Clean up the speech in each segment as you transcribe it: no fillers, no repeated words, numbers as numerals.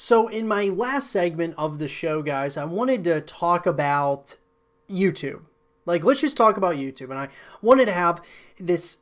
So in my last segment of the show, guys, I wanted to talk about YouTube. Like, let's just talk about YouTube. And I wanted to have this,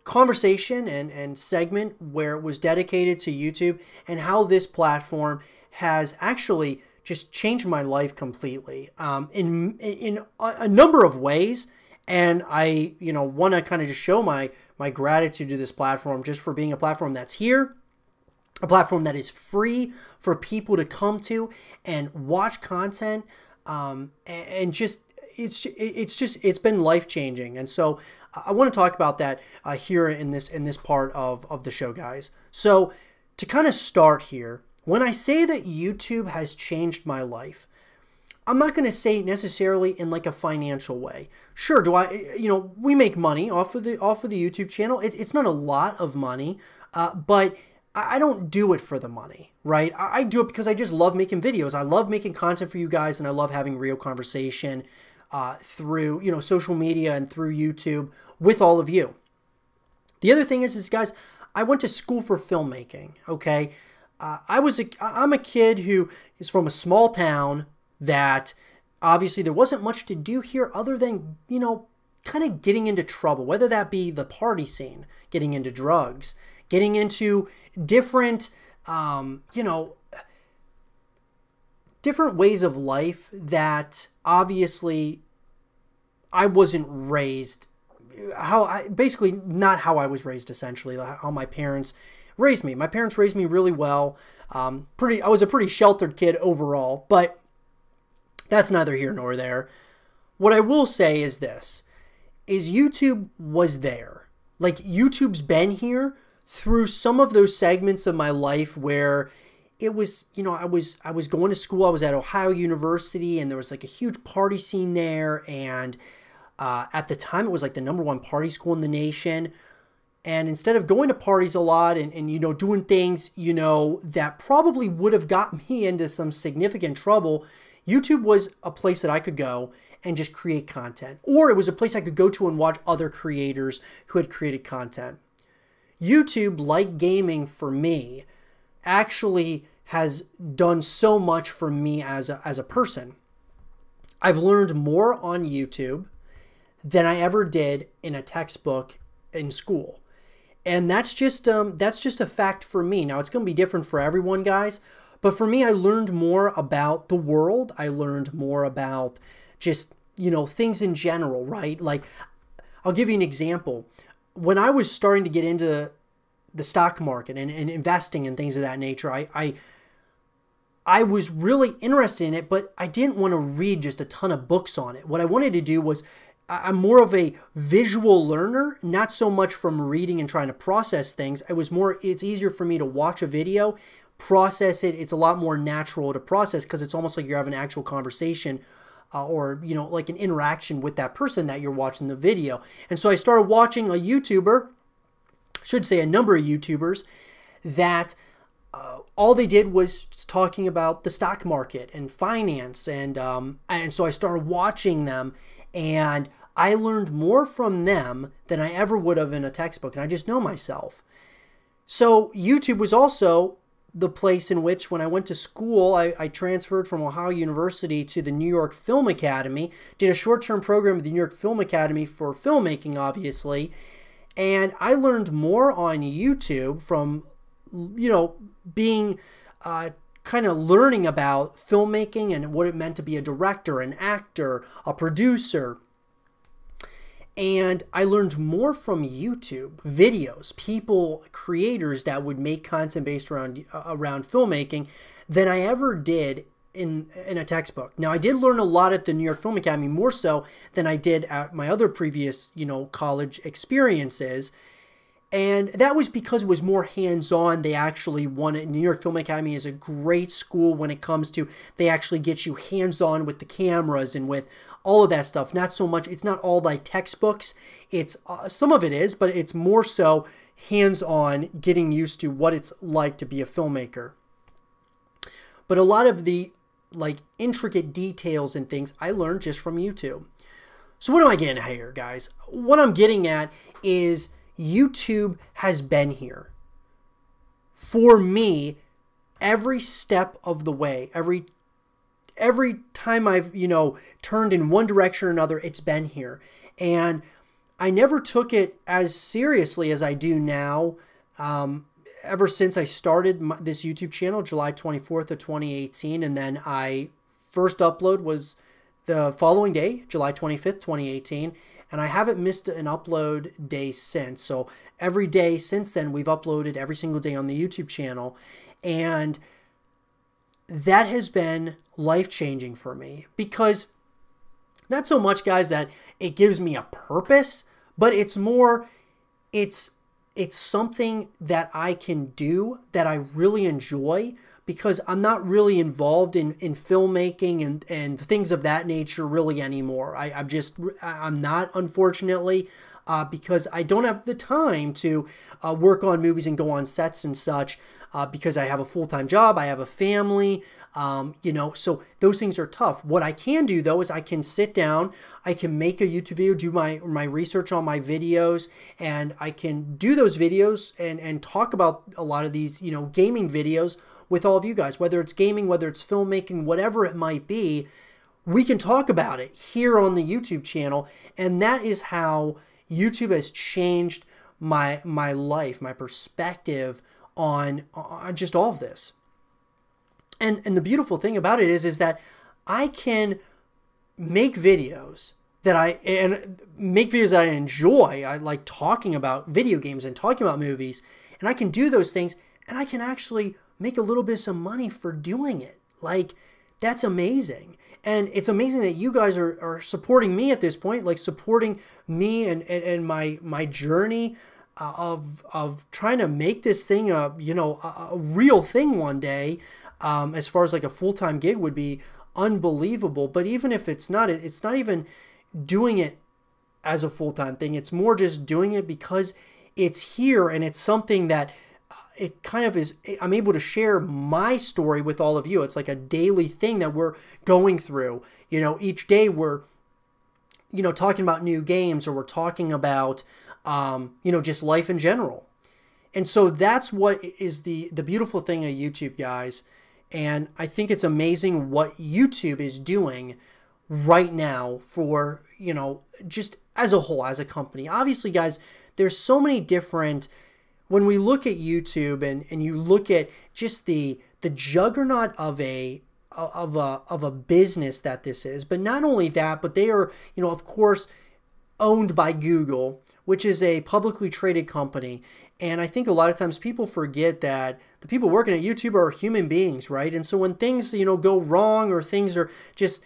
conversation and segment where it was dedicated to YouTube and how this platform has actually just changed my life completely in a number of ways. And I, want to kind of just show my gratitude to this platform just for being a platform that's here, a platform that is free for people to come to and watch content, and just it's been life-changing. And so I want to talk about that here in this part of the show, guys. So to kind of start here, when I say that YouTube has changed my life, I'm not going to say necessarily in like a financial way. Sure, we make money off of the YouTube channel. It's not a lot of money, but I don't do it for the money, right? I do it because I just love making videos. I love making content for you guys, and I love having real conversation through social media and through YouTube with all of you. The other thing is guys, I went to school for filmmaking. Okay, I'm a kid who is from a small town that obviously there wasn't much to do here other than kind of getting into trouble, whether that be the party scene, getting into drugs, getting into different different ways of life that obviously I wasn't raised basically not how I was raised, essentially how my parents raised me. My parents raised me really well. I was a pretty sheltered kid overall, but that's neither here nor there. What I will say is this, is YouTube was there. Like, YouTube's been here through some of those segments of my life where it was, I was going to school. I was at Ohio University, and there was like a huge party scene there. And at the time, it was like the #1 party school in the nation. And instead of going to parties a lot and doing things, that probably would have got me into some significant trouble, YouTube was a place that I could go and just create content. Or it was a place I could go to and watch other creators who had created content. YouTube, like gaming for me, actually has done so much for me as a person. I've learned more on YouTube than I ever did in a textbook in school. And that's just a fact for me. Now, it's going to be different for everyone, guys. But for me, I learned more about the world. I learned more about just, things in general, right? Like, I'll give you an example. When I was starting to get into the stock market and investing and things of that nature, I was really interested in it, but I didn't want to read just a ton of books on it. What I wanted to do was, I'm more of a visual learner, not so much from reading and trying to process things. It's easier for me to watch a video, process it. It's a lot more natural to process because it's almost like you're having an actual conversation or, like an interaction with that person that you're watching the video. And so I started watching a number of YouTubers that all they did was just talking about the stock market and finance. And so I started watching them, and I learned more from them than I ever would have in a textbook. And I just know myself. So YouTube was also the place in which, when I went to school, I transferred from Ohio University to the New York Film Academy, did a short-term program at the New York Film Academy for filmmaking, obviously. And I learned more on YouTube from, being kind of learning about filmmaking and what it meant to be a director, an actor, a producer. And I learned more from YouTube videos, creators that would make content based around filmmaking than I ever did in a textbook. Now, I did learn a lot at the New York Film Academy, more so than I did at my other previous, college experiences. And that was because it was more hands-on. They actually wanted, New York Film Academy is a great school when it comes to, they actually get you hands-on with the cameras and with all of that stuff. Not so much, it's not all like textbooks. It's some of it is, but it's more so hands-on, getting used to what it's like to be a filmmaker. But a lot of the like intricate details and things I learned just from YouTube. So what am I getting at here, guys? What I'm getting at is YouTube has been here for me every step of the way, every time I've, turned in one direction or another, it's been here. And I never took it as seriously as I do now. Ever since I started this YouTube channel, July 24th of 2018, and then I first upload was the following day, July 25th, 2018, and I haven't missed an upload day since. So every day since then, we've uploaded every single day on the YouTube channel, and that has been life-changing for me, because not so much, guys, that it gives me a purpose, but it's more, it's something that I can do that I really enjoy, because I'm not really involved in filmmaking and things of that nature really anymore. I'm not, unfortunately, because I don't have the time to work on movies and go on sets and such, because I have a full-time job, I have a family, so those things are tough. What I can do, though, is I can sit down, I can make a YouTube video, do my research on my videos, and I can do those videos and talk about a lot of these, gaming videos with all of you guys, whether it's gaming, whether it's filmmaking, whatever it might be. We can talk about it here on the YouTube channel, and that is how YouTube has changed my life, my perspective on just all of this. And the beautiful thing about it is that I can make videos that I enjoy. I like talking about video games and talking about movies, and I can do those things, and I can actually make a little bit of some money for doing it. Like, that's amazing. And it's amazing that you guys are supporting me at this point, like supporting me and my journey of trying to make this thing a real thing one day. As far as like a full-time gig would be unbelievable. But even if it's not even doing it as a full-time thing. It's more just doing it because it's here, and it's something that it kind of is, I'm able to share my story with all of you. It's like a daily thing that we're going through. Each day we're, talking about new games, or we're talking about, just life in general. And so that's what is the beautiful thing of YouTube, guys. And I think it's amazing what YouTube is doing right now for, just as a whole, as a company. Obviously, guys, there's so many different, when we look at YouTube and you look at just the juggernaut of a business that this is, but not only that, but they are, of course, owned by Google, which is a publicly traded company. And I think a lot of times people forget that the people working at YouTube are human beings, right? And so when things, go wrong, or things are just,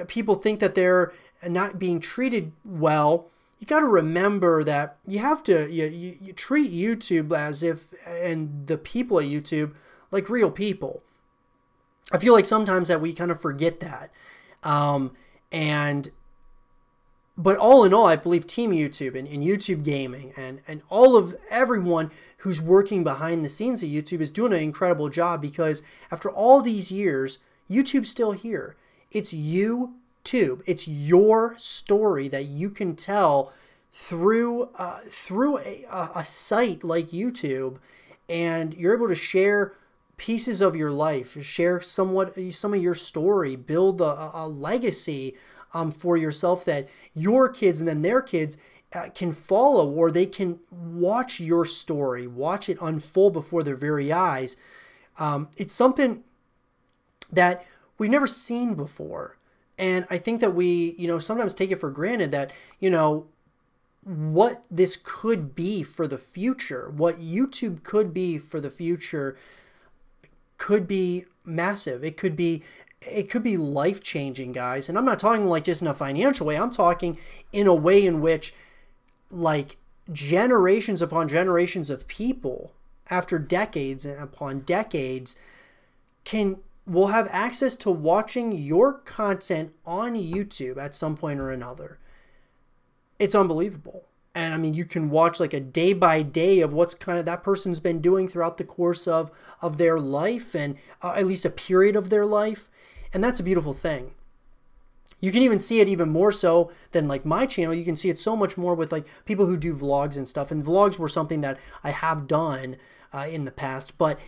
people think that they're not being treated well, you got to remember that you have to you treat YouTube as if, and the people at YouTube, like real people. I feel like sometimes that we kind of forget that. But all in all, I believe Team YouTube and YouTube Gaming and everyone who's working behind the scenes at YouTube is doing an incredible job, because after all these years, YouTube's still here. It's YouTube. It's your story that you can tell through a site like YouTube, and you're able to share pieces of your life, share some of your story, build a legacy for yourself that your kids and then their kids can follow, or they can watch your story, watch it unfold before their very eyes. It's something that we've never seen before. And I think that we, sometimes take it for granted that, what this could be for the future, what YouTube could be for the future, could be massive. It could be life-changing, guys. And I'm not talking like just in a financial way. I'm talking in a way in which, like, generations upon generations of people, after decades upon decades, will have access to watching your content on YouTube at some point or another. It's unbelievable. And I mean, you can watch like a day by day of what's kind of that person's been doing throughout the course of their life, and at least a period of their life. And that's a beautiful thing. You can even see it even more so than like my channel. You can see it so much more with like people who do vlogs and stuff. And vlogs were something that I have done in the past. But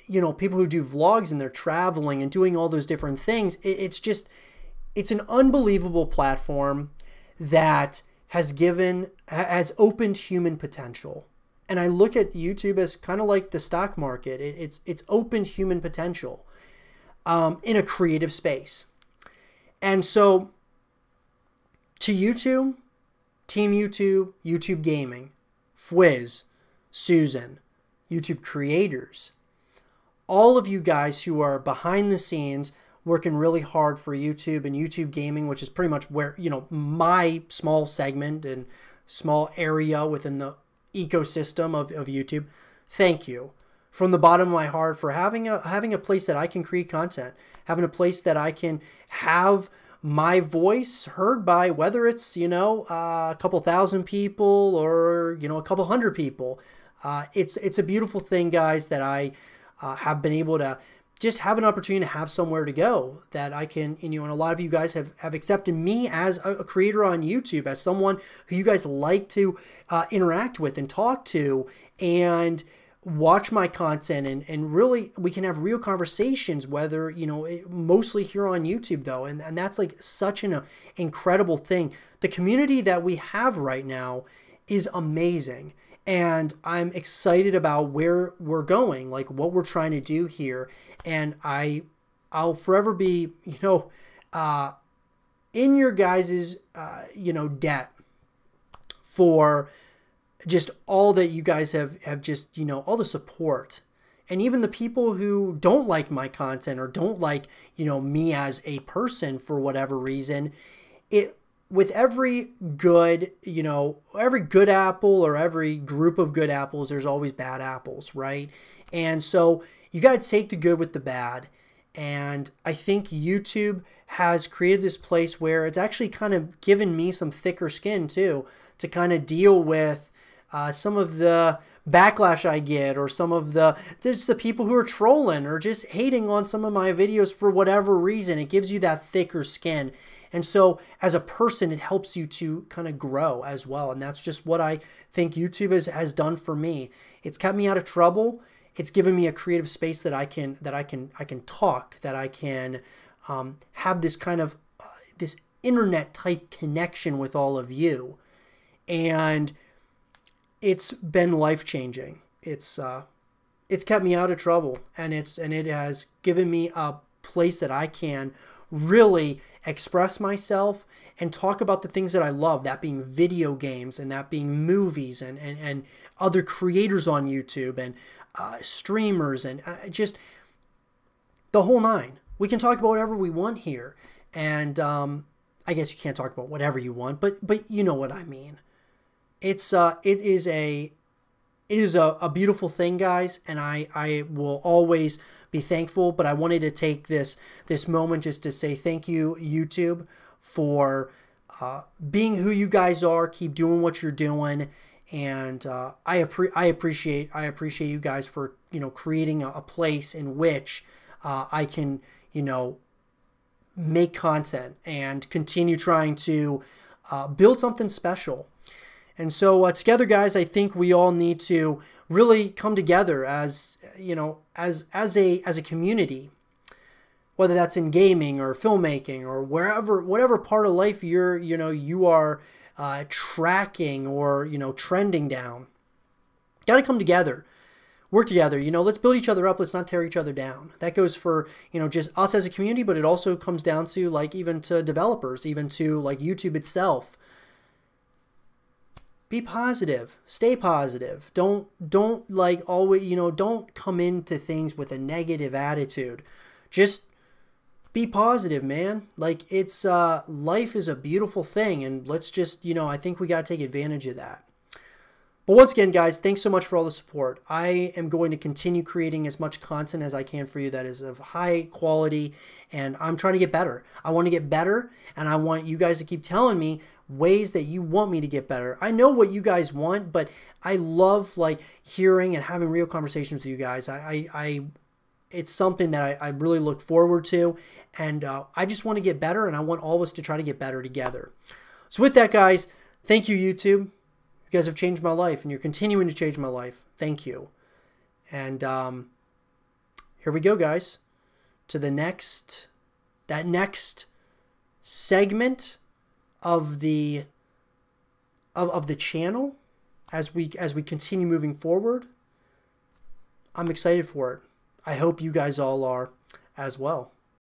you know, people who do vlogs and they're traveling and doing all those different things. It's an unbelievable platform that has opened human potential. And I look at YouTube as kind of like the stock market. It's opened human potential in a creative space. And so to YouTube, Team YouTube, YouTube Gaming, Fwiz, Susan, YouTube creators, all of you guys who are behind the scenes working really hard for YouTube and YouTube Gaming, which is pretty much where, you know, my small segment and small area within the ecosystem of YouTube. Thank you from the bottom of my heart for having a place that I can create content, having a place that I can have my voice heard by, whether it's, you know, a couple thousand people or, you know, a couple hundred people. It's a beautiful thing, guys, that I have been able to just have an opportunity to have somewhere to go, that I can, you know, and a lot of you guys have accepted me as a creator on YouTube, as someone who you guys like to interact with and talk to and watch my content, and really we can have real conversations, whether, you know, mostly here on YouTube though. And that's like such an incredible thing. The community that we have right now is amazing. And I'm excited about where we're going, like what we're trying to do here. And I'll forever be, you know, in your guys's, you know, debt for just all that you guys have just, you know, all the support. And even the people who don't like my content or don't like, you know, me as a person for whatever reason, with every good, you know, every good apple or every group of good apples, there's always bad apples, right? And so you got to take the good with the bad. And I think YouTube has created this place where it's actually kind of given me some thicker skin too, to kind of deal with some of the backlash I get, or some of just the people who are trolling or just hating on some of my videos for whatever reason. It gives you that thicker skin. And so as a person, it helps you to kind of grow as well. And that's just what I think YouTube has done for me. It's kept me out of trouble. It's given me a creative space that I can talk, that I can have this kind of this internet type connection with all of you. And it's been life-changing. It's kept me out of trouble, and it has given me a place that I can really express myself and talk about the things that I love, that being video games, and that being movies, and other creators on YouTube, and streamers, and just the whole nine. We can talk about whatever we want here, and I guess you can't talk about whatever you want, but you know what I mean. It is a beautiful thing, guys, and I will always be thankful. But I wanted to take this moment just to say thank you, YouTube, for being who you guys are. Keep doing what you're doing, and I appreciate you guys for, you know, creating a place in which I can, you know, make content and continue trying to build something special. And so together, guys, I think we all need to really come together as, you know, as a community, whether that's in gaming or filmmaking or whatever part of life you are tracking or, you know, trending down. Got to come together, work together. You know, let's build each other up. Let's not tear each other down. That goes for, you know, just us as a community, but it also comes down to, like, even to developers, even to, like, YouTube itself. Be positive. Stay positive. Don't like always, you know, don't come into things with a negative attitude. Just be positive, man. Like, it's life is a beautiful thing, and let's just, you know, I think we got to take advantage of that. But once again, guys, thanks so much for all the support. I am going to continue creating as much content as I can for you that is of high quality, and I'm trying to get better. I want to get better, and I want you guys to keep telling me ways that you want me to get better. I know what you guys want, but I love, like, hearing and having real conversations with you guys. It's something that I really look forward to, and I just want to get better, and I want all of us to try to get better together. So with that, guys, thank you, YouTube. You guys have changed my life, and you're continuing to change my life. Thank you. And here we go, guys, to the next segment of the channel as we continue moving forward. I'm excited for it. I hope you guys all are as well.